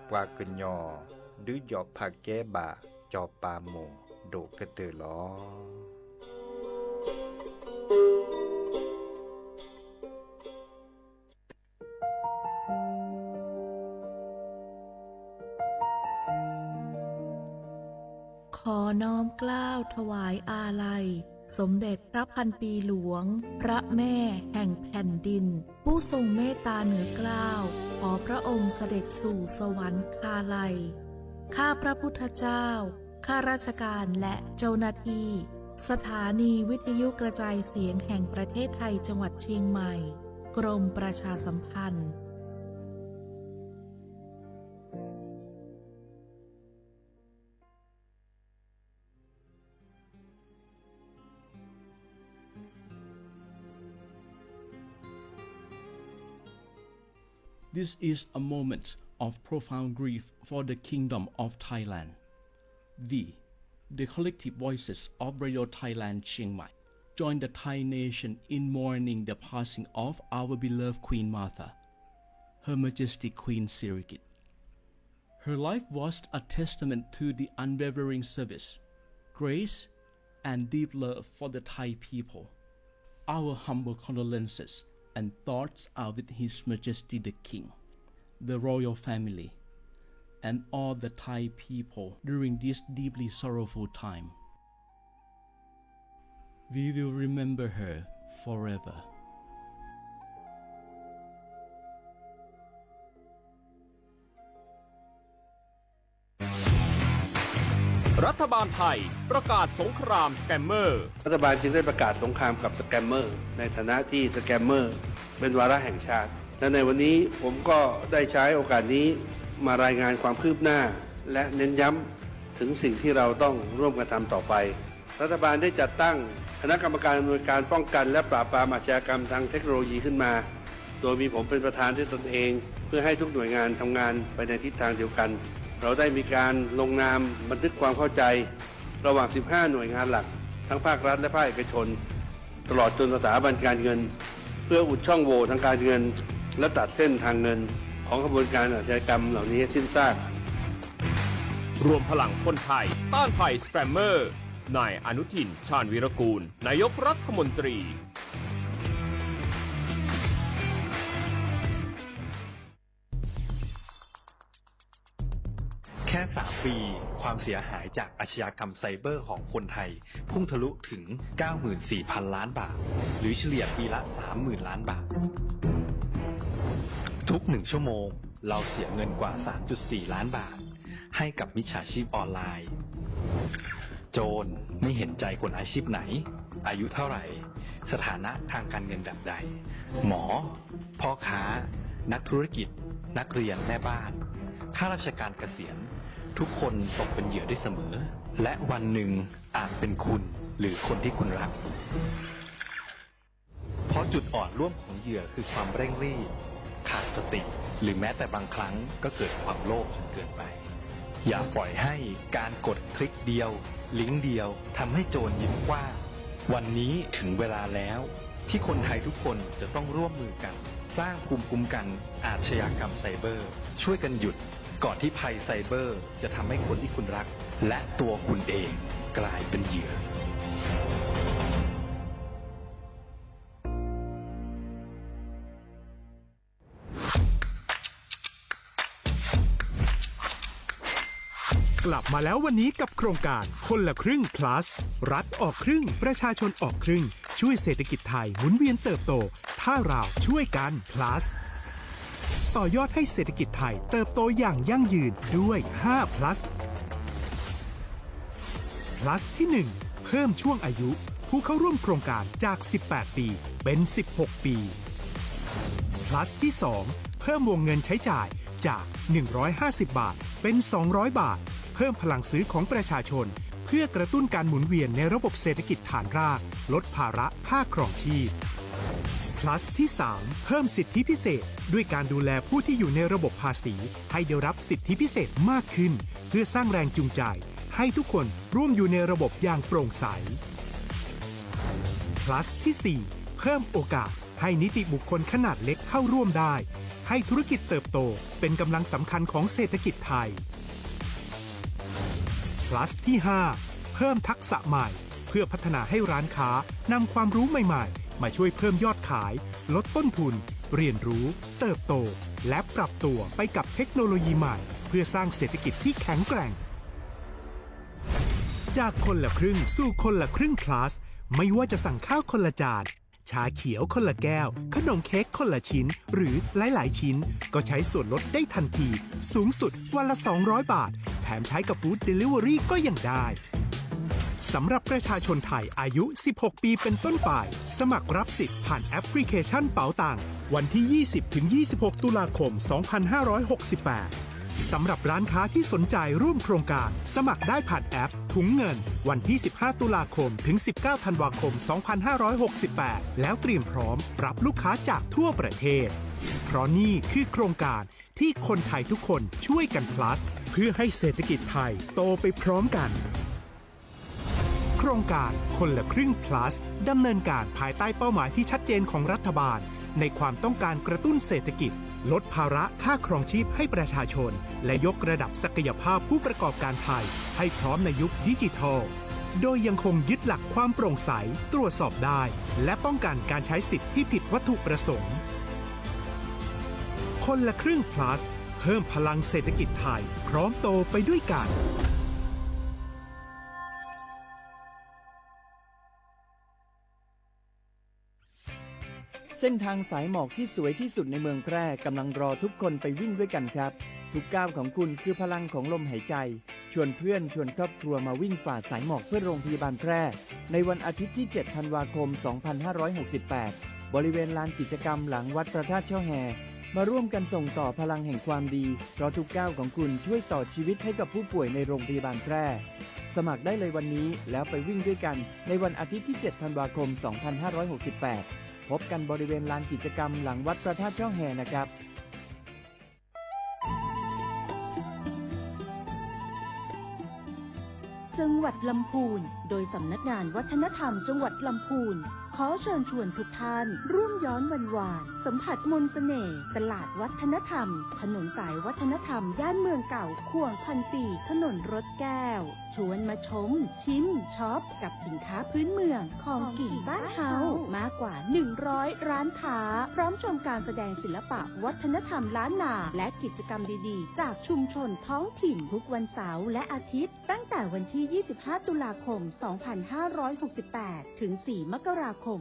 ปวากึญยอดื้อยอผักแก้บาจอปาโมโดกระเตอล้อขอน้อมเกล้าถวายอาลัยสมเด็จพระพันปีหลวงพระแม่แห่งแผ่นดินผู้ทรงเมตตาเหนือเกล้าขอพระองค์เสด็จสู่สวรรคาลัยข้าพระพุทธเจ้าข้าราชการและเจ้าหน้าที่สถานีวิทยุกระจายเสียงแห่งประเทศไทยจังหวัดเชียงใหม่กรมประชาสัมพันธ์ This is a moment of profound grief for the Kingdom of Thailand. We, the collective voices of Radio Thailand Chiang Mai, join the Thai nation in mourning the passing of our beloved Queen Martha, Her Majesty Queen Sirikit. Her life was a testament to the unwavering service, grace, and deep love for the Thai people. Our humble condolences and thoughts are with His Majesty the King, the royal family, and all the Thai people during this deeply sorrowful time. We will remember her forever. รัฐบาลไทยประกาศสงครามสแกมเมอร์รัฐบาลจึงได้ประกาศสงครามกับสแกมเมอร์ในฐานะที่สแกมเมอร์เป็นวาระแห่งชาติและในวันนี้ผมก็ได้ใช้โอกาสนี้มารายงานความคืบหน้าและเน้นย้ำถึงสิ่งที่เราต้องร่วมกันทำต่อไปรัฐบาลได้จัดตั้งคณะกรรมการอำนวยการป้องกันและปราบปรามอาชญากรรมทางเทคโนโลยีขึ้นมาโดยมีผมเป็นประธานด้วยตนเองเพื่อให้ทุกหน่วยงานทำงานไปในทิศทางเดียวกันเราได้มีการลงนามบันทึกความเข้าใจระหว่าง 15 หน่วยงานหลักทั้งภาครัฐและภาคเอกชนตลอดจนสถาบันการเงินเพื่ออุดช่องโหว่ทางการเงินและตัดเส้นทางเงินของขบวนการอาชญากรรมเหล่านี้ให้สิ้นซากรวมพลังคนไทยต้านภัยสแกมเมอร์นายอนุทินชาญวีรกูลนายกรัฐมนตรีแค่ 3 ปีความเสียหายจากอาชญากรรมไซเบอร์ของคนไทยพุ่งทะลุถึง 94,000 ล้านบาทหรือเฉลี่ยปีละ 30,000 ล้านบาททุก1ชั่วโมงเราเสียเงินกว่า 3.4 ล้านบาทให้กับมิจฉาชีพออนไลน์โจรไม่เห็นใจคนอาชีพไหนอายุเท่าไหร่สถานะทางการเงินแบบใดหมอพ่อค้านักธุรกิจนักเรียนแม่บ้านข้าราชการเกษียณทุกคนตกเป็นเหยื่อได้เสมอและวันหนึ่งอาจเป็นคุณหรือคนที่คุณรักเพราะจุดอ่อนร่วมของเหยื่อคือความเร่งรีบขาดสติหรือแม้แต่บางครั้งก็เกิดความโลภจนเกินไปอย่าปล่อยให้การกดคลิกเดียวลิงก์เดียวทำให้โจรยิ้มกว้างวันนี้ถึงเวลาแล้วที่คนไทยทุกคนจะต้องร่วมมือกันสร้างภูมิคุ้มกันอาชญากรรมไซเบอร์ช่วยกันหยุดก่อนที่ภัยไซเบอร์จะทำให้คนที่คุณรักและตัวคุณเองกลายเป็นเหยื่อกลับมาแล้ววันนี้กับโครงการคนละครึ่ง plus รัฐออกครึ่งประชาชนออกครึ่งช่วยเศรษฐกิจไทยหมุนเวียนเติบโตถ้าเราช่วยกัน plus ต่อยอดให้เศรษฐกิจไทยเติบโตอย่างยั่งยืนด้วย5 plus plus ที่ 1 เพิ่มช่วงอายุผู้เข้าร่วมโครงการจาก18ปีเป็น16ปีplus ที่ 2 เพิ่มวงเงินใช้จ่ายจาก150 บาทเป็น200 บาทเพิ่มพลังซื้อของประชาชนเพื่อกระตุ้นการหมุนเวียนในระบบเศรษฐกิจฐานรากลดภาระค่าครองชีพ plus ที่ 3 เพิ่มสิทธิพิเศษด้วยการดูแลผู้ที่อยู่ในระบบภาษีให้ได้รับสิทธิพิเศษมากขึ้นเพื่อสร้างแรงจูงใจให้ทุกคนร่วมอยู่ในระบบอย่างโปร่งใส plus ที่ 4 เพิ่มโอกาสให้นิติบุคคลขนาดเล็กเข้าร่วมได้ ให้ธุรกิจเติบโตเป็นกำลังสำคัญของเศรษฐกิจไทย plus ที่ 5 เพิ่มทักษะใหม่เพื่อพัฒนาให้ร้านค้านำความรู้ใหม่ๆมาช่วยเพิ่มยอดขายลดต้นทุนเรียนรู้เติบโตและปรับตัวไปกับเทคโนโลยีใหม่เพื่อสร้างเศรษฐกิจที่แข็งแกร่งจากคนละครึ่งสู่คนละครึ่ง plus ไม่ว่าจะสั่งข้าวคนละจานชาเขียวคนละแก้วขนมเค้กคนละชิ้นหรือหลายๆชิ้นก็ใช้ส่วนลดได้ทันทีสูงสุดวันละ200 บาทแถมใช้กับฟู้ดเดลิเวอรี่ก็ยังได้สำหรับประชาชนไทยอายุ16 ปีเป็นต้นไปสมัครรับสิทธิ์ผ่านแอปพลิเคชันเป๋าตังค์วันที่ 20-26 ตุลาคม 2568 สำหรับร้านค้าที่สนใจร่วมโครงการสมัครได้ผ่านแอปถุงเงินวันที่ 15 ตุลาคมถึง 19 ธันวาคม 2568 แล้วเตรียมพร้อมรับลูกค้าจากทั่วประเทศเพราะนี่คือโครงการที่คนไทยทุกคนช่วยกัน plus เพื่อให้เศรษฐกิจไทยโตไปพร้อมกันโครงการคนละครึ่ง plus ดำเนินการภายใต้เป้าหมายที่ชัดเจนของรัฐบาลในความต้องการกระตุ้นเศรษฐกิจลดภาระค่าครองชีพให้ประชาชนและยกระดับศักยภาพผู้ประกอบการไทยให้พร้อมในยุคดิจิทัลโดยยังคงยึดหลักความโปร่งใสตรวจสอบได้และป้องกันการใช้สิทธิที่ผิดวัตถุประสงค์คนละครึ่ง plus เพิ่มพลังเศรษฐกิจไทยพร้อมโตไปด้วยกันเส้นทางสายหมอกที่สวยที่สุดในเมืองแพร่กำลังรอทุกคนไปวิ่งด้วยกันครับทุกก้าวของคุณคือพลังของลมหายใจชวนเพื่อนชวนครอบครัวมาวิ่งฝ่าสายหมอกเพื่อโรงพยาบาลแพร่ในวันอาทิตย์ที่ 7 ธันวาคม 2568 บริเวณลานกิจกรรมหลังวัดพระธาตุช่อแฮมาร่วมกันส่งต่อพลังแห่งความดีเพราะทุกก้าวของคุณช่วยต่อชีวิตให้กับผู้ป่วยในโรงพยาบาลแพร่สมัครได้เลยวันนี้แล้วไปวิ่งด้วยกันในวันอาทิตย์ที่ 7 ธันวาคม 2568 พบกันบริเวณลานกิจกรรมหลังวัดพระธาตุช่อแฮนะครับจังหวัดลำพูนโดยสำนักงานวัฒนธรรมจังหวัดลำพูนขอเชิญชวนทุกท่านร่วมย้อนวันวานสัมผัสมนต์เสน่ห์ตลาดวัฒนธรรมถนนสายวัฒนธรรมย่านเมืองเก่าข่วง1,400ถนนรถแก้วชวนมาชมชิมช็อปกับสินค้าพื้นเมืองของกิ่งบ้านเฮามากกว่า100ร้านค้าพร้อมชมการแสดงศิลปะวัฒนธรรมล้านนาและกิจกรรมดีๆจากชุมชนท้องถิ่นทุกวันเสาร์และอาทิตย์ตั้งแต่วันที่ 25 ตุลาคม 2568 ถึง 4 มกราคม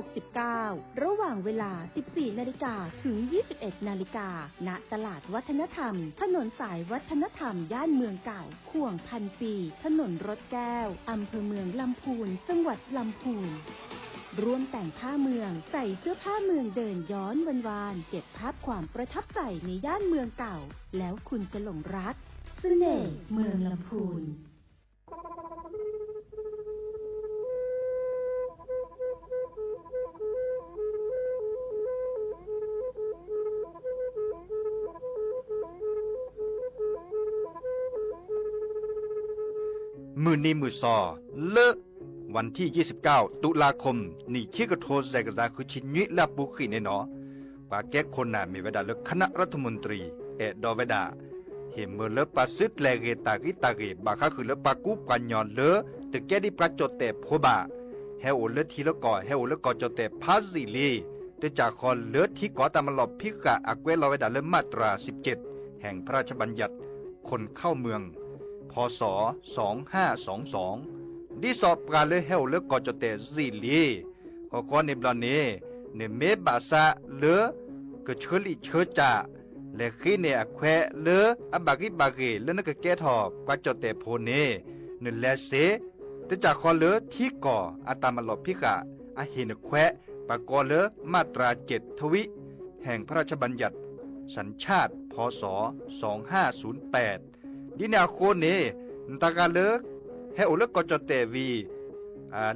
2569 ระหว่างเวลา 14 นาฬิกาถึง 21 นาฬิกาณตลาดวัฒนธรรมถนนสายวัฒนธรรมย่านเมืองเก่าข่วง1,400ถนนรถแก้วอำเภอเมืองลำพูนจังหวัดลำพูนร่วมแต่งผ้าเมืองใส่เสื้อผ้าเมืองเดินย้อนวันวานเก็บภาพความประทับใจในย่านเมืองเก่าแล้วคุณจะหลงรักเสน่ห์เมืองลำพูนมือนี้มือซอเลอะวันที่ 29 ตุลาคมนี่ที่กระโทแซกซาคือชิญุและปุขีเนี่ยเนาะปาแก้คนน่ะมีเวลาเลือกคณะรัฐมนตรีดอเวดาเห็นเมื่อเลปาซึดแลเกตากิตาเกบาคาคือเลปากูปัญญอนเลตึกแกดิปาจดแต่โพบาเฮโอเลทีละก่อเฮโอเลก่อจดแต่พาซิลีแต่จากคอนเลที่ก่อตามลอบพิกะอักเวลอเวดาเลมาตรา 17 แห่งพระราชบัญญัติคนเข้าเมืองพ.ศ. 2522ดิสอบการเลเฮลเลก่อจดแต่ซิลีก็ในบลานี้ในเมบาซาเลก็เชลิเชจาและขี้ในอแควเลอบากิบาเกเลนกแกทอปาจดแต่โพเนนแลเซแต่จากคอเลที่ก่ออาตามลอบพิกะอาหินแควปากอเลมาตรา 7 ทวิแห่งพระราชบัญญัติสัญชาติพ.ศ. 2508ดินาโคเนตากาเลเฮโอเลกจเตวี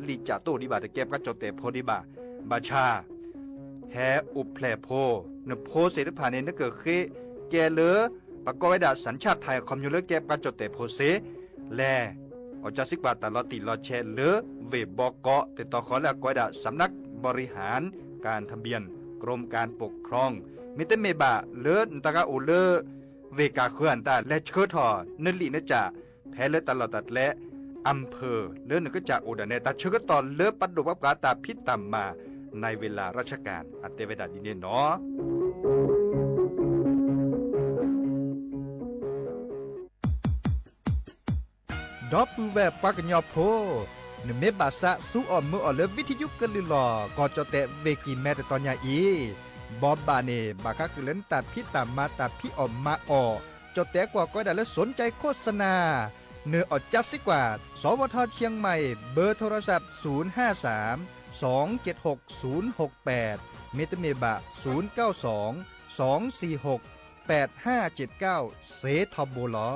ลิจาโตดิบาตะเก็บกจเตโพดิบาบาชาแฮอุเพลโพนโพเสรพาเนนเกเคแกเลปะกอไวดาสัญชาติไทยคอมยูเลเก็บกจเตโพเสแลอจาสิกบาตลอติลอแชเลเวบอกอแต่ต่อขอและกอไวดาสำนักบริหารการทะเบียนกรมการปกครอง มิเตเมบะเลิศตะกะโอเลเวกาเขื่อนตาและเชิดทอนลินะจะแพ้เลิศตลอดตัดและอำเภอเลิศนก็จะโอดาเนตาเชิดตอนเลิศปัดดุบับกาตาพิษตามมาในเวลาราชการอัตเตเวดาดิเนเนาะดอปูแบบปากญอโพนเมบาสะสู้ออมมือออเลวิทยุกะลือลอก็จะแตะเวกีแม่ตอนยาอีบอบบาเนบาคะคือเล่นตาพี่ตามมาตาพี่ออมมาออจะแตะกว่าก็ได้แล้วสนใจโฆษณาเนื้ออดจัดสิกว่าสวทเชียงใหม่เบอร์โทรศัพท์053 276 068เมตเมบะ092 246 8579เซทอโบลอ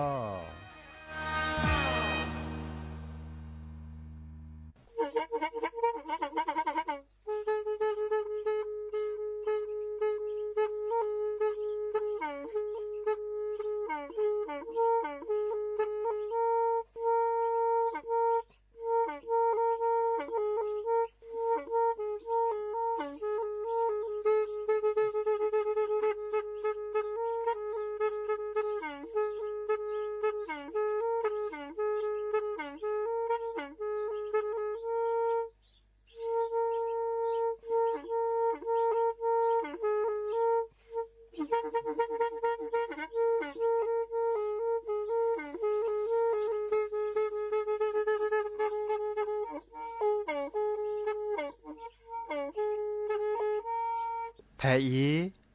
แพอี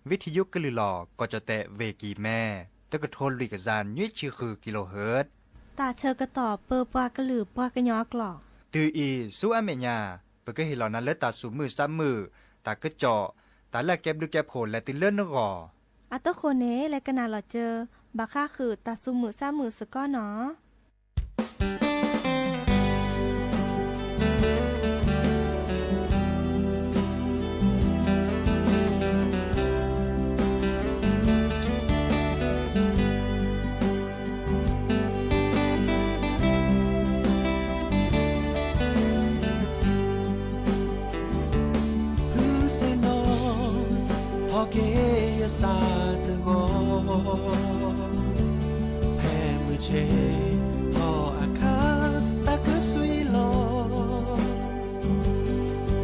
วิทยุกะลือหลอก็จะแตะเวกีแม่ตะกะโทนลุยกะจานยี่ชื่อคือกิโลเฮิรตซ์ตาเชอกระต่อเปอปากระหลือปากระยอกหลอกตืออีสู้อเมญาเปกะเฮลอนั้นเลตาสูมือซ้ำมือตากะเจาะตาแลกแก็บดูแก็บโผลและติเลื่อนนกออัตโตโคเนและกะนาหลอเจอบาค่าคือตาซุมือซ้ำมือสก้อเนาะซาตะโกแผ่มือเชทออาคาตะกะสุยโล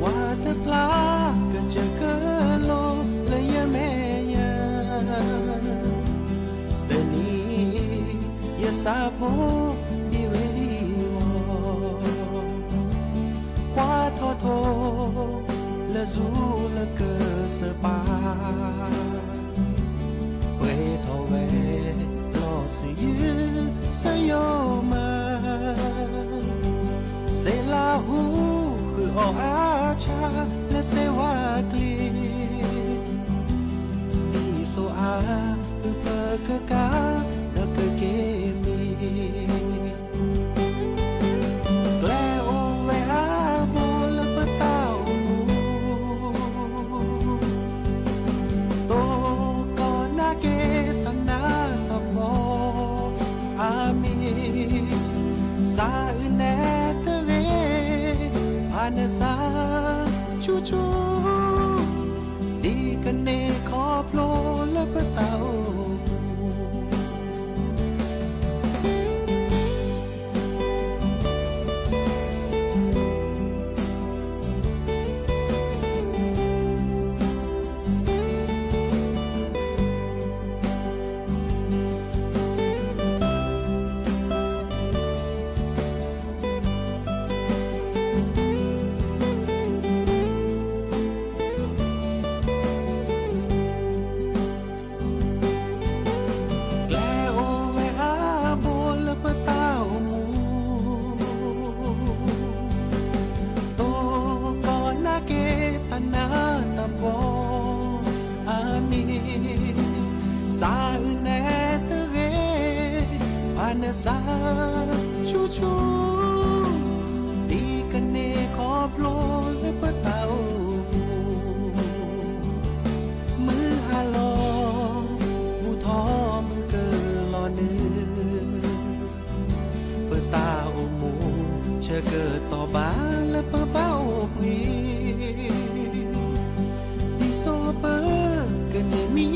ว่าตะพลากะจะกะโลเลยยะแม่ยาตะนี้ยะซาโพดิเวดิวควาทอโทละซูละกะสปาสยมาเซลาหูคือออาชาและเซวากลีดีโซอาคือเปกะกาและกะเกมีแกลโอเวอาโบละปะตาโตก่อนนาเกตนาตะโมอามีซาอึแนตะเวพานซาชูชูดีกันเนขอโปรและปะเตาซาชูชูดีกันเนขอโปรและปะเตามือฮาโลบูทอมือเกอลอนือปะเตาหมูเชเกิดต่อบาและปะเป้าพีดิโซเปอร์กันเนมี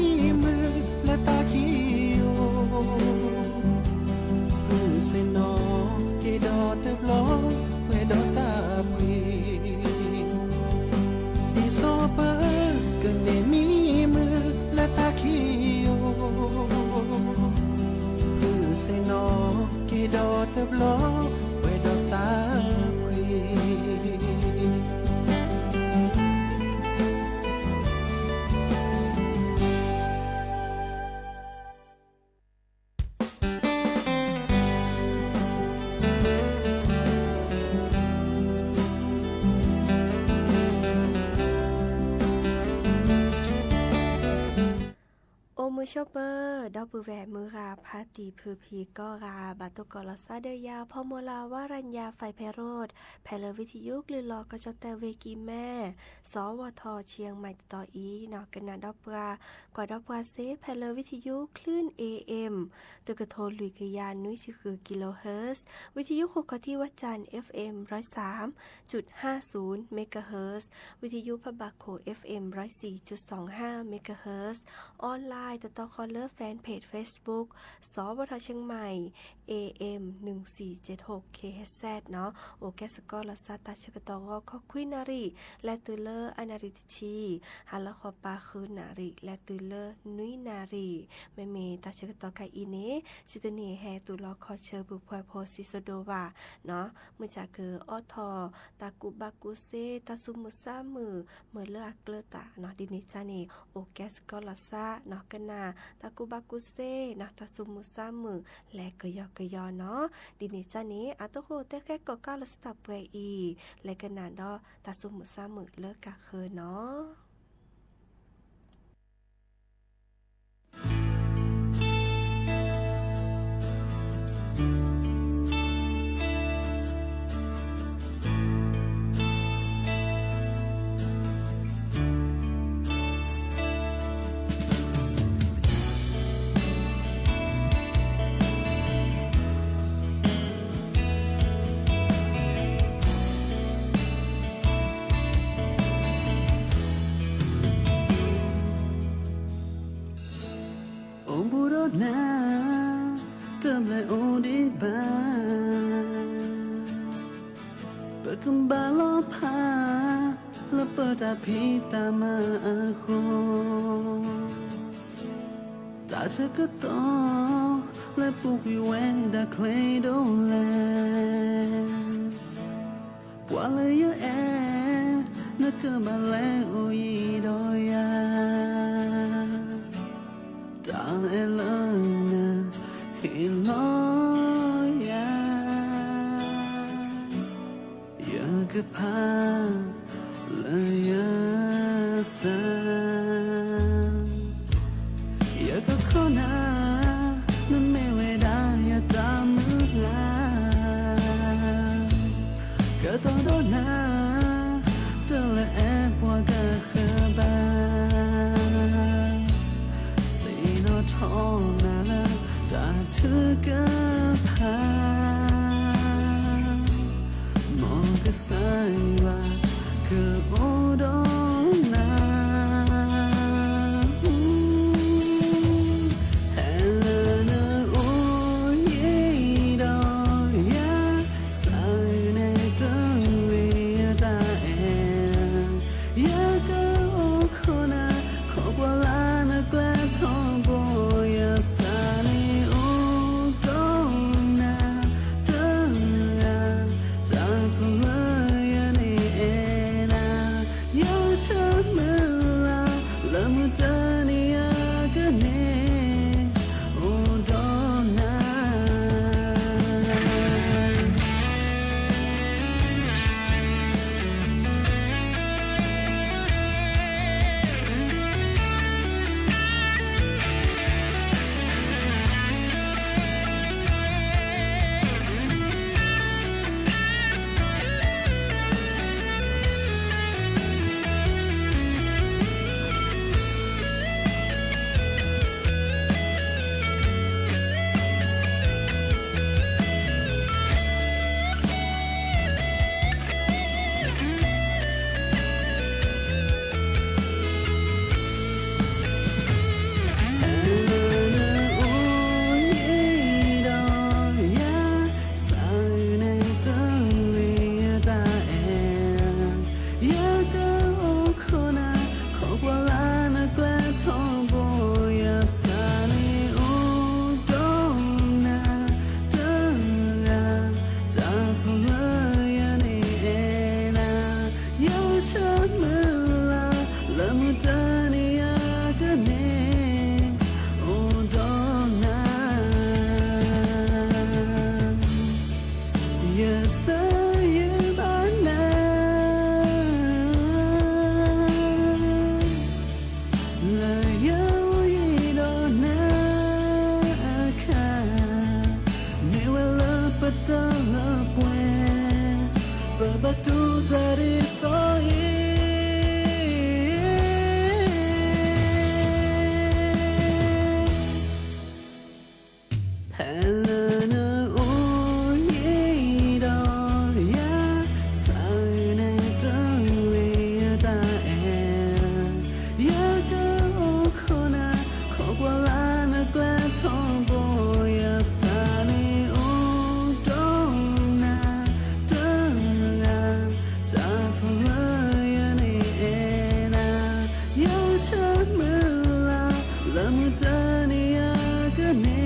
ชอเปอร์ดอกปือแหวมือราพาตีพือพีก็ราบาตุกอลซาเดยาพอมลาวารัญญาไฟเพโรดแพลวิทยุหรือลอกจอแต่เวกีแม่สวทเชียงใหม่ต่ออีนอกกันนาดอกปลากว่าดอกปลาเซแพลวิทยุคลื่น AM ตึกโทรลุยกยานนุ้ยคือกิโลเฮิรตซ์วิทยุโคกที่วัดจันทร์ FM 103.50 เมกะเฮิรตซ์วิทยุพะบักโข FM 104.25 เมกะเฮิรตซ์ออนไลน์ต่อคอลเลอร์แฟนเพจ Facebook สวทเชียงใหม่ AM 1476 KHZ เนาะโอแกสกอลซาตาชกตอคอควินารีและตือเลอร์อนาริตชีฮัลละคอปาคือนารีและตือเลอร์นุยนารีแม่เมตาชกตอไกอีเนซิตเนแฮตุลอคอเชอร์บุพวยโพซิโซโดวาเนาะมือจากคือออทอตากุบากุเซตาซุมุซามือเมื่อเลออักเลตาเนาะดินิจาเนโอแกสกอลซาเนาะกันนาตากุบากุเซเนาะตาซุมุซามือและกยอกยอเนาะดินิจาเนอะตโคเตแค่ก็ก้าลสตับเวอีและกันนาดอตาซุมุซามือเลิกกะเคยเนาะพีตามาโคตาเธอก็โตและปุกอยู่เวดาเคลโดแลปวาเลยเยอะแอนักเกบาเลโอยีดอยาตาเอลนาฮิลอยาอยากพาอยากก็ขอนานั่นไม่เวดายาตามมือลาก็ต้องโดนนาเตละแอบว่าก็เคยบาสีนอทองนาละตาเธอก็พามองก็ใส่ว่าก็โอดนา Lama tania kene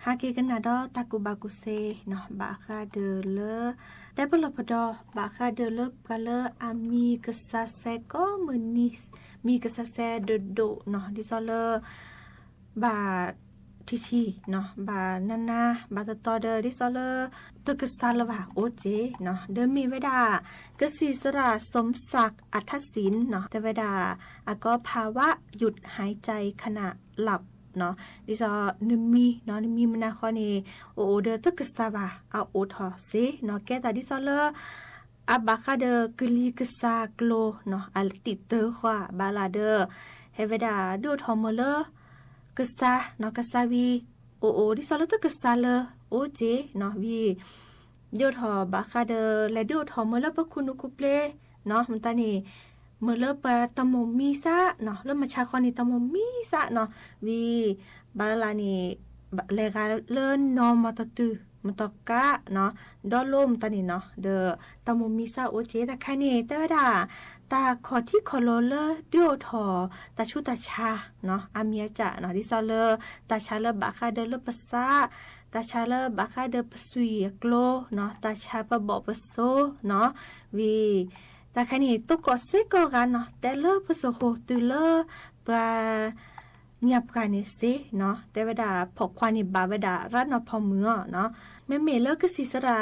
ฮาเกกันนาดอตากุบากุเซเนาะบาคาเดเลแต่ปลอปดอบาคาเดเลกาเลอามีกษาเซก็มือนิสมีกษาเซเดโดเนาะดิซอเลบาทีเนาะบานานาบาตตอเดดิซอเลตกษาลวะโอเจเนาะเดมีเวดากษีสระสมศักดิ์อัทศินเนาะแต่เวดาก็ภาวะหยุดหายใจขณะหลับเนาะดิซอนึมีเนาะนึมีมนาคอนีโอเดตกษาบาเอาโอทอเซเนาะแกตาดิซอเลอับบาคาเดกลีกษากโลเนาะอัลติเตอขวาบาลาเดเฮเวดาดูทอมเลกษาเนาะกษาวีโอดิซอเลตกษาเลโอเจเนาะวีเดียวทอบาคาเดและเดียวทอมเลปะคุณคุเปเลเนาะมันตานี่เมื่อเลิกไปตมมีซะเนาะเริ่มมาชาคอนี่ตมมีซะเนาะวีบาลานี่เลกาเลินนอมาตตือมันตอกะเนาะดอลมตานี่เนาะเดอตมมีซะโอเจตะแค่นี้แต่ว่าตาขอที่คอโลเลเดียวทอตาชุตาชาเนาะอาเมียจะเนาะดิซอเลตาชาเลบาคาเดเลปะซาตาชาเลบาคาเดปสุยกโลเนาะตาชาปะบอกปะโซเนาะวีแต่แค่นี้ตุกอเซกอกันเนาะแต่เลิกพสโหตือเลิกปลาเงียบกันนี่สิเนาะแต่เวลาพกควานิบาเวลารัดเนาะพอมือเนาะแม่เมเลิกก็สิสระ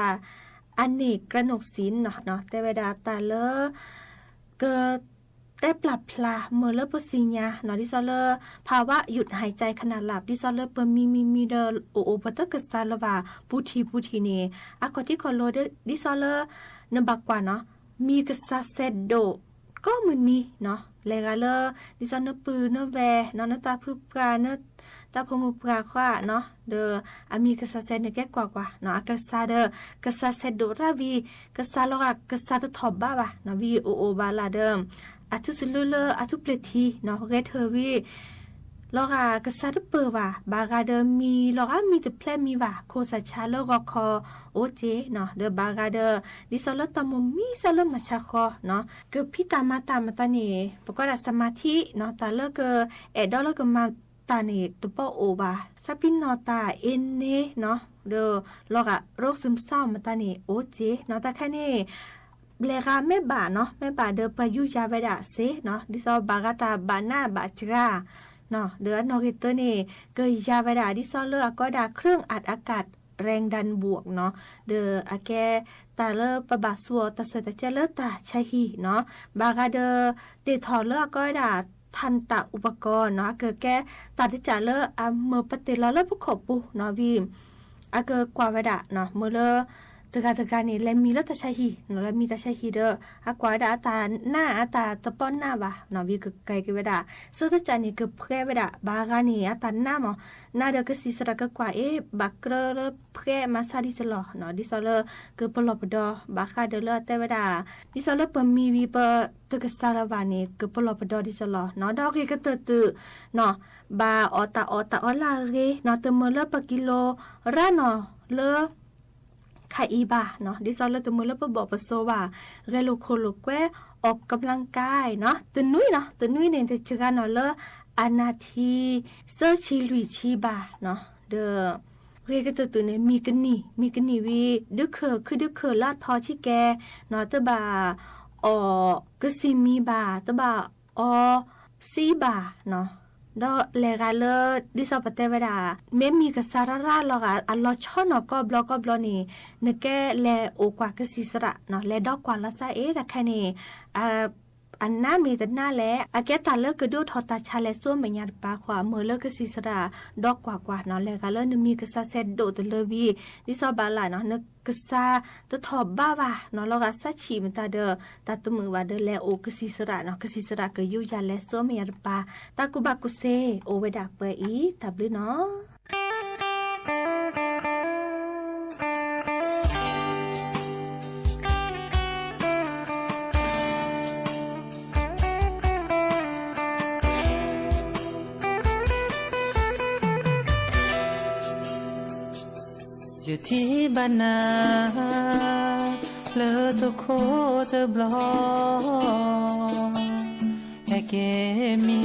อเนกกระหนกศิลเนาะแต่เวลาตาเลิกเกิดแต่ปรับพลาเมื่อเลิกปุสิญญาเนาะดิซอเลภาวะหยุดหายใจขณะหลับดิซอเลเปมีเดโอปตะกษาลวาปูทีเนอากอที่คอโลดิซอเลนบักกว่าเนาะมีกษาเซดโดก็มือนี้เนาะเลกาเลดิซอนเนปืนเนแวเนาะนตาพึปราเนตาพมุปราควาเนาะเดอมีกษาเซดเนแก่กว่าเนาะกษาเดกษาเซดโดราวีกษาลอกกษาตะทอบบ้าเนาะวีโอบาลาเดิมอาทุสิเลอาทุเปลทีเนาะเรเทอวีลอกกษาตะเปว่าบากาเดมีลอกมีตะแพลมีว่าโคซาชาเลกอคอโอเจเนาะเดบากาเดดิซอลตามมีซาลมาชาคอเนาะเกพิตามาตามาตานีปกติสมาธิเนาะตาเลกดอลกมาตานีตุปโอบาซาปินนอตาเอนเนเนาะเดลอกโรคซึมเศร้ามาตานีโอเจเนาะตาแค่นี้เบลกาแม่บาเนาะแม่บาเดปยุยาเวดาเซเนาะดิซอบากาตาบานาบาจราเนาะเดือนนอกิเตอร์นี่เกยยาเวดาดิซอเลอร์ก็ดาเครื่องอัดอากาศแรงดันบวกเนาะเดอแกตาเลอปะบาสัวตาสวยตาเจเลตาชะฮีเนาะบากาเดเตทอเลอก็ดาทันตะอุปกรณ์เนาะเกิดแกตาที่จะเลอเมื่อปฏิลาเลอผู้ขบปุเนาะวีมเกิดกว่าเวดาเนาะเมื่อเลอตะการนี่แลมีเลตาชะฮีเนาะแลมีตาชะฮีเดอกว่าดาตาหน้าตาตะป้อนหน้าบะเนาะวีกไกลกเวดาซึ่งตาจานี่คือเพื่อเวดาบากานี่ตาหน้าหมอหน้าเดก็สิสระก็กว่าบักเรอเพื่อมาซาดิสลอเนาะดิซอเลคือปลอบดอบาคาเดเลแต่เวดาดิซอเลปมีวีเปตกสารวานี่คือปลอบดอดิซอลอเนาะดอกก็ตือเนาะบาออตาอลาเรเนาะเตมเลปกิโลระเนาะเลคาอีบาเนาะดิซอลตมือแล้วปบอกปโซว่าเรโลโคโลเกออกกำลังกายเนาะตนุยเนาะตนุยเนี่ยจะจักเนาะเลอนาทีเซอร์ชิลุยชีบาเนาะเดเรียกตัวเนี่ยมีกันนี่วีดึกคือดึกลาดทอชิแกเนาะตบาออกสิมีบาตบาอซีบาเนาะดอเลกาเลดิซอปเตเวดาเมมีกษาราลอกอัลลอชอนก็บลอนี่นแกแลโอกว่ากสิสระเนาะแลดอกกว่าละซาแต่แค่นี้อันน่ามีแต่หน้าแลแกตาเลิกกระดูทอตาชาเลซัวเมียปาขวาเมื่อเลิกกสิสระดอกกว่าเนาะเลกาเลนมีกษาเซดโดตเลวีดิซอบาลาเนาะนกษาตะทอบบ้าว่าเนาะลอกซาชีมตาเดตาตมือว่าเดแลโอกสิสระเนาะกสิสระก็อยู่ยาเลซัวเมียปาตากุบากุเซโอเวดาเปอีตับลือเนาะอยู่ที่บ้านนาเลอตุโคจะบลอแค่เกมี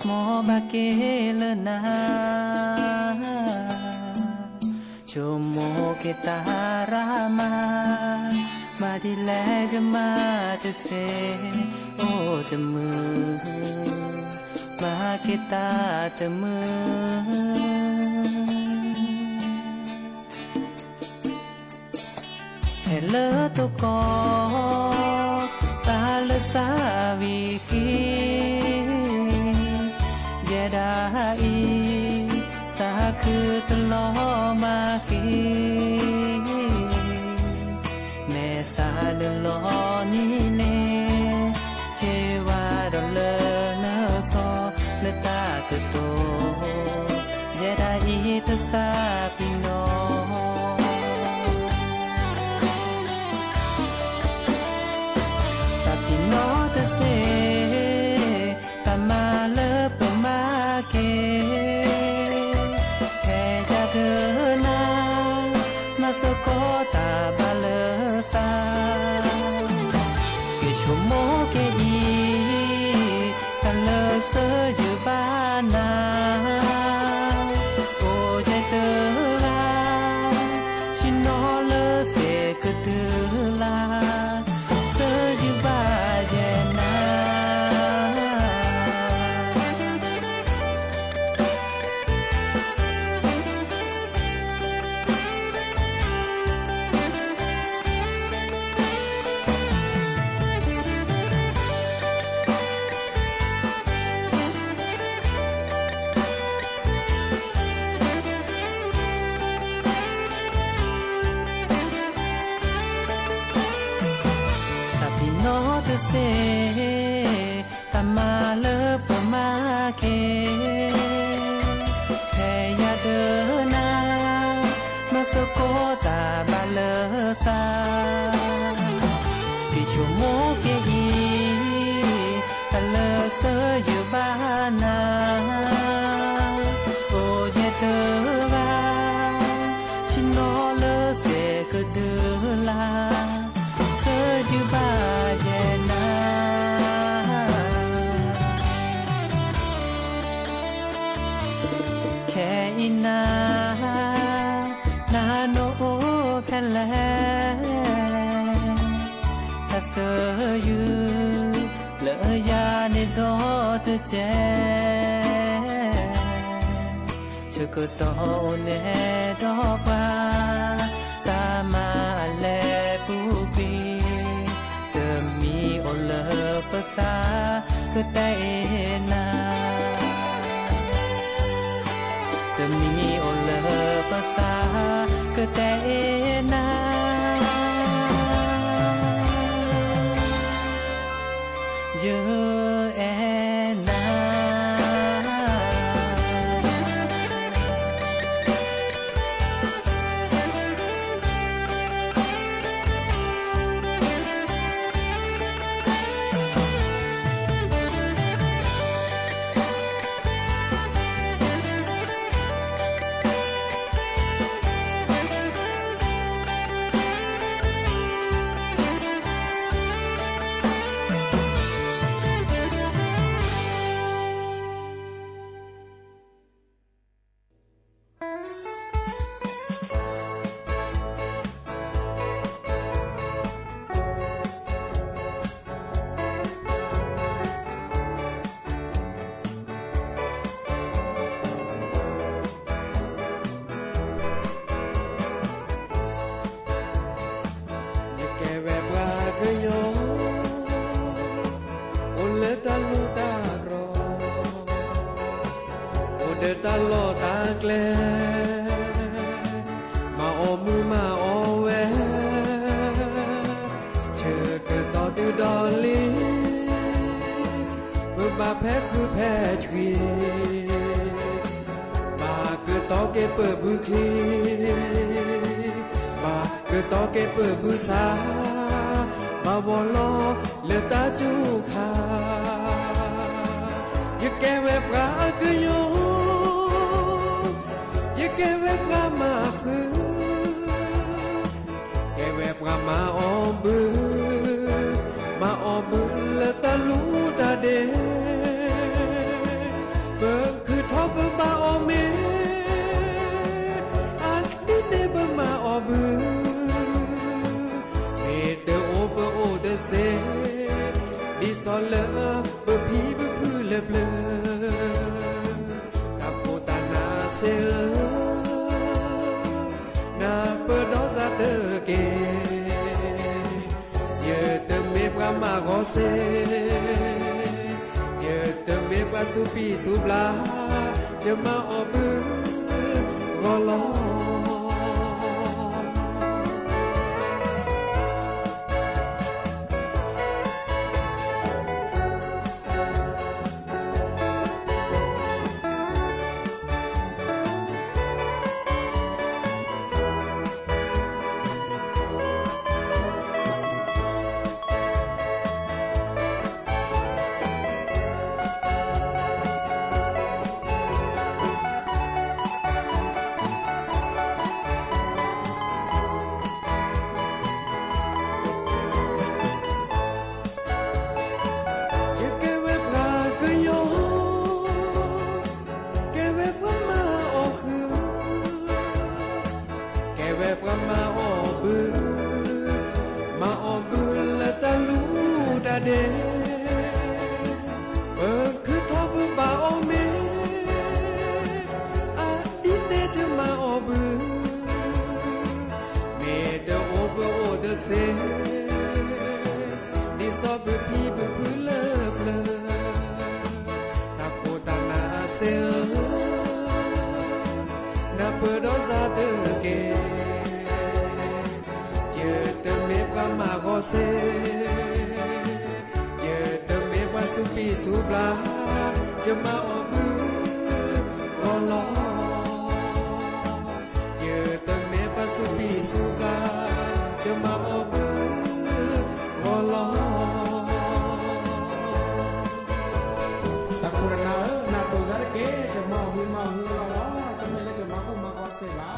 หมอบาเกเลนา Chomo ke tarama Madile jama te se o temu Ma kita temu Hello to ko ta le sa vi ki Jedai sa khu to lo ma ki Me sa le lo ni ne che wa do le na so le ta to Jedai to sa pi no se tamale pamake he jagana masokota balasa ke chomo ke i tala se jubana o jetela chinole se kutula se jubana se tamale pamake he ya de na masokota balasa ki chomo ke i tala se yubana o je de va chino le se ke de la se yubana na na no phale ta so yu le ya ne do te che chuko to ne do pa ta ma le pu pi te mi o le pa sa ke tai na mi o le pasa ke te na je na ta lo ta gle ma o mu ma o we che ke to tu do li ba phe khu phe chwi ba ke to ke pe bu kli ba ke to ke pe bu sa ba bo lo le ta chu kha ye ke we pra ke yo que ve ma khu que ve ma ombu le ta lu ta de be khu thop ba o me an di de เลอเบอพีเบอพื้เลเบลอตาโคตานาเซนาเปิดดอซาเตเกเยเตเมปรามาโกเซเยเตเมปราสุปีสุบลาจะมาออบือกอลอคือทอบบาโอเมอาดิเนจะมาอบือเมเดโอเบโอเดเซดิซอบือพีบือบือเลิบเลอตาโคตานาเซนาเปโดซาเตเกเยเตเมปามาโกเซสุปีสุปลาจะมาออกมือกอลอเยอะตั้งเมปาสุปีสุปลาจะมาออกมือกอลอตะคุรนานาโปซาเกจะมามือลอลอตั้งเมเลจะมากุมากอเซลา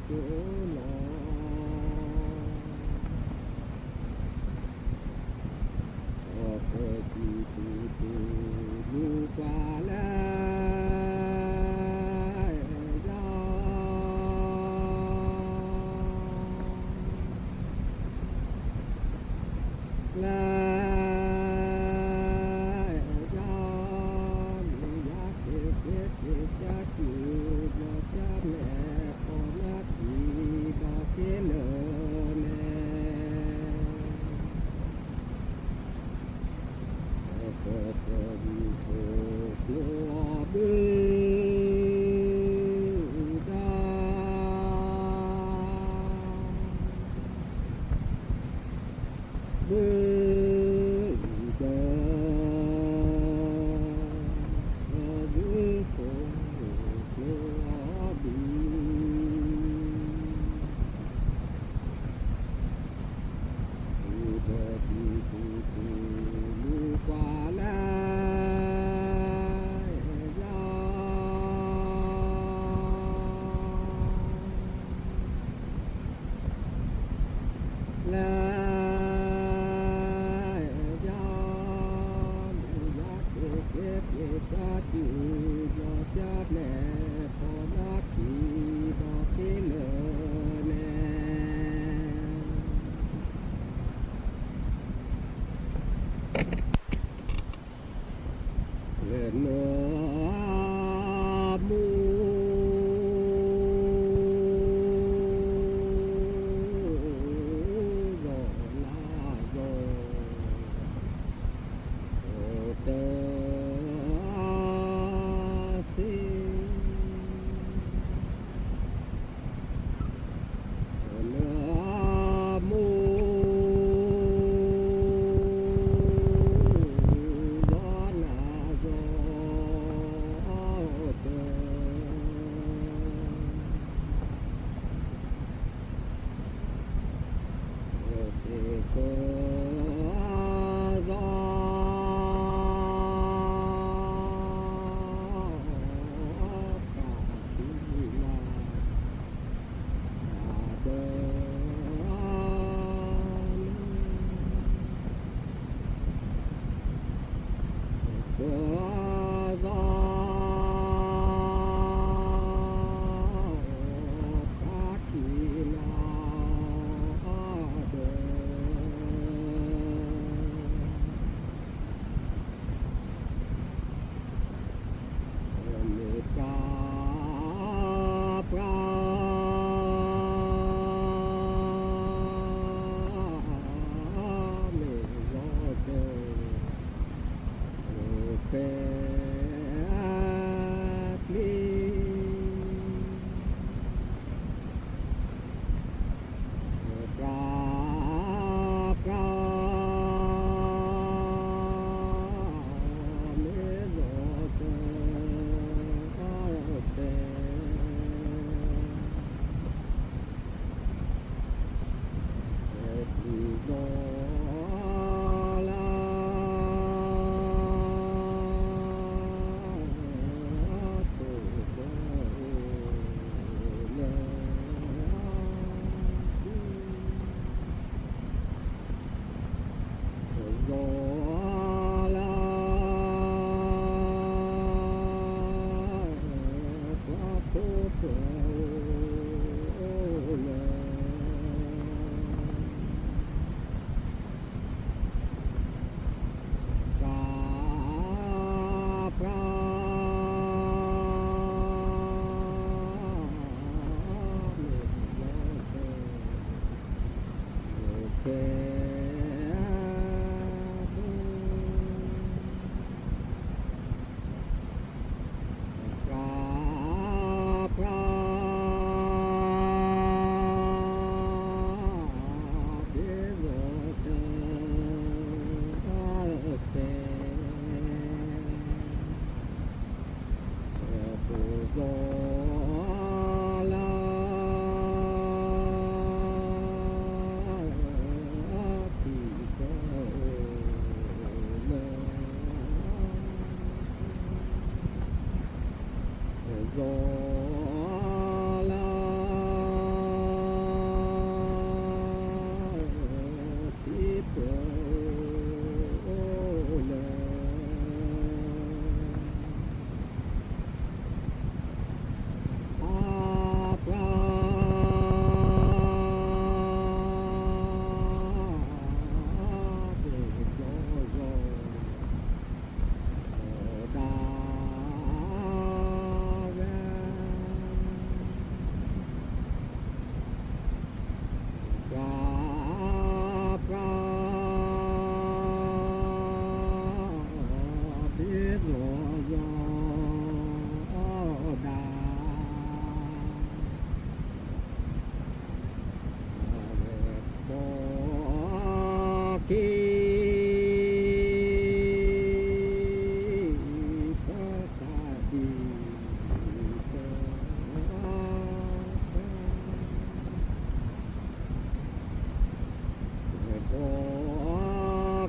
Love,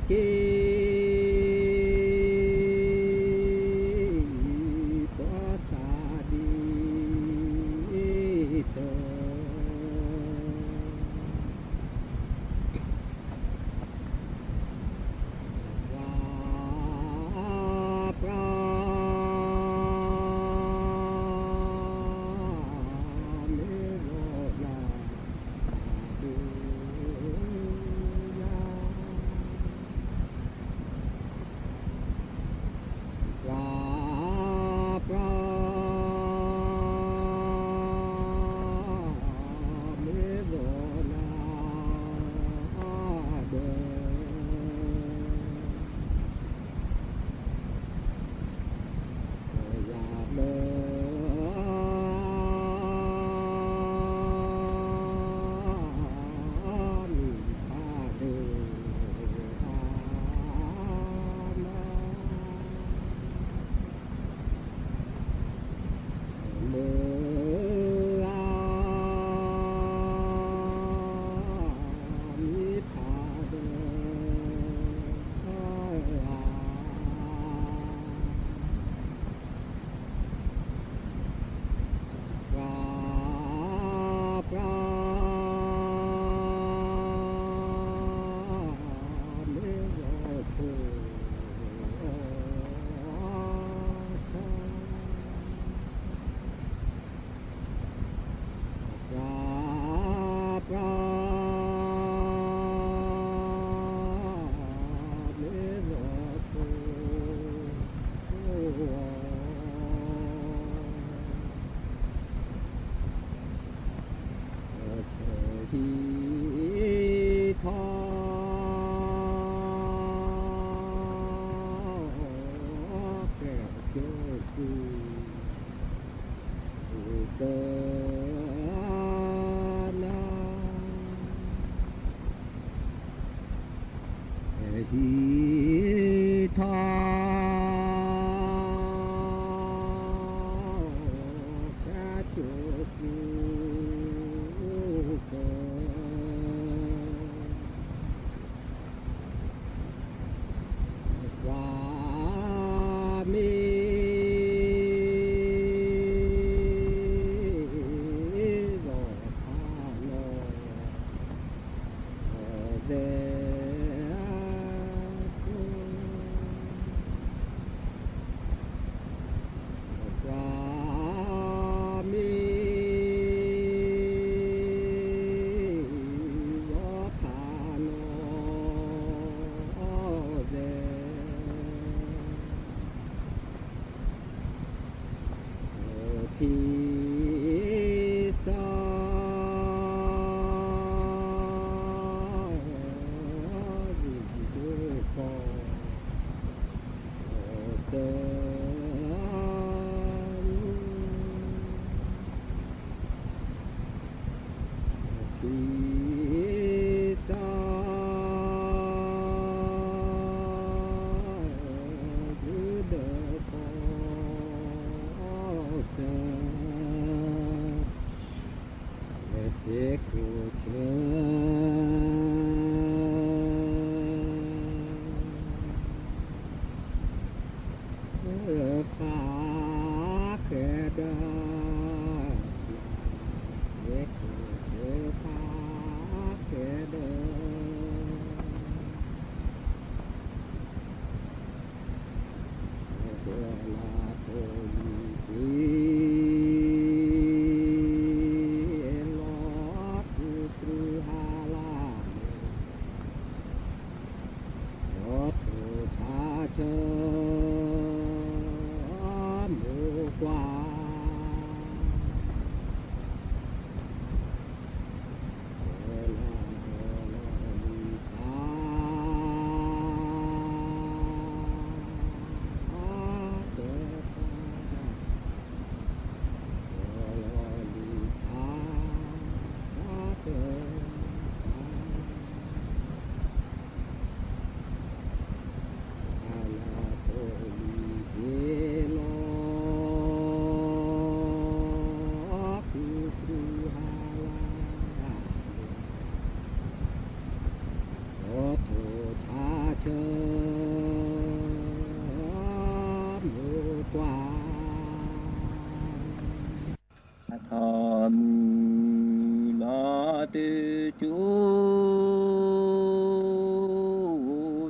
เ กว่าทอมลอตือจู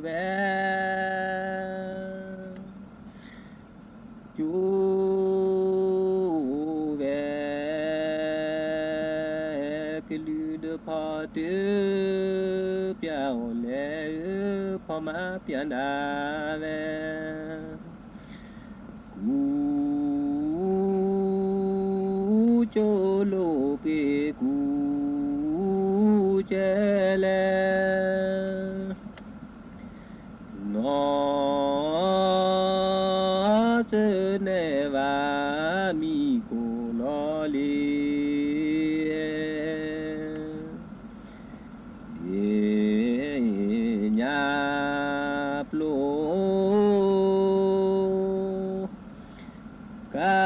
แวจูแวกลือเดพอตือเปียวแลพอมาเปียนดาแวกูโจโลเปกูเจเลนอเสเนวามีกูลอลีเยญาปโลกา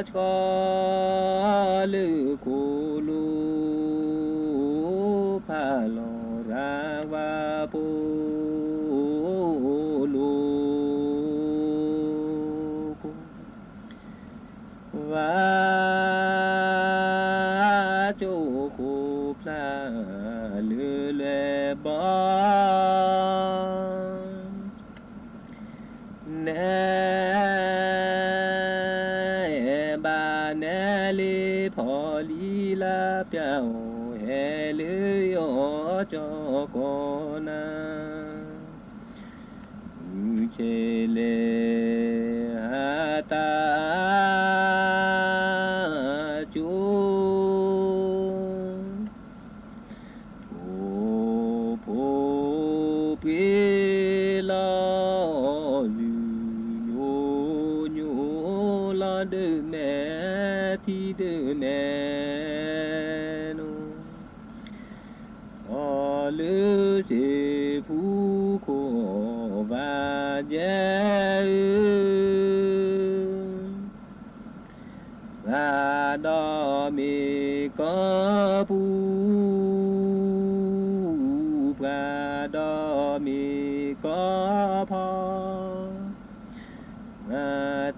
ชอลือคูลูพาโลราวาปูลูวาโจคูพลาลือเลบเนบาเนลีพอลีลาเปียวเฮลือยอจอกนาเชเลหาตาจูโอโพเปลาลืโยโยลาเดเนทีเดเนโนอลือเสผู้โควาเจราดอมิกอปูปราดอมิกอพอมา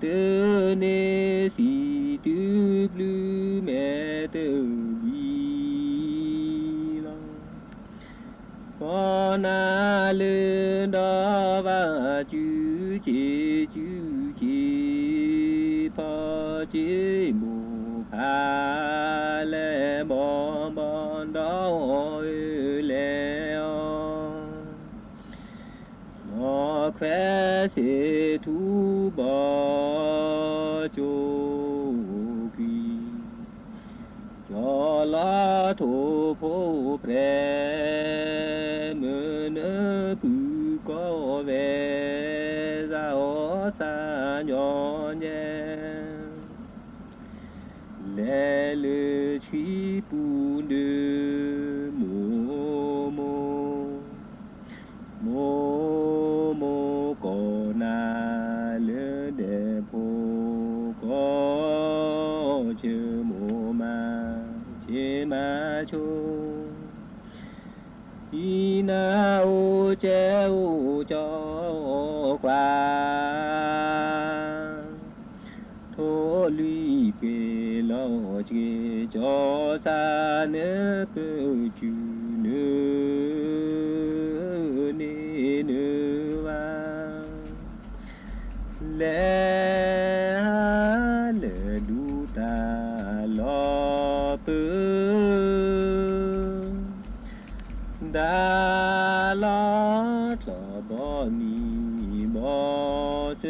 ตือเนสีตือบลือแม่ตือบีลองพอนาลือดอว่าจูเจจูเจพอเจมูพาเลบอบอนดอเลอมอแควเสทูบอโจกีจอลาโทโพแพรเมื่อเนกูก็เวซาโอซาญอนเยเลลือชีปูเดโมโมโมโมก็นาเลเดโพก็เจอโมมาเจมาโชอีนาโอเจโอจอกว่าโทลุยเปลอเจจอซาเนเกจูเนเนเนวาเลเลดูตาลอเปดาลอตอบอนีบอเซ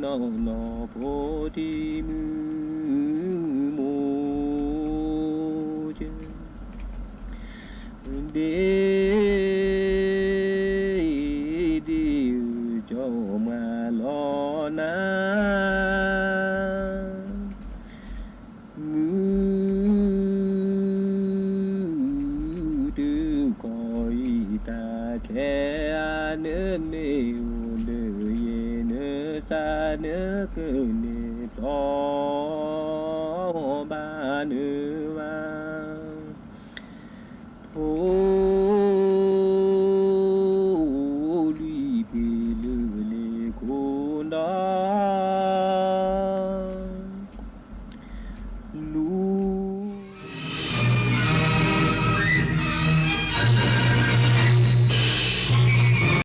นอนอโพธิมือโมเจเดดิจอมาลอนาแค่เนื้อเนื้อเนื้อเยเนื้อซาเนื้อเกเนื้อพอบาเนื้อ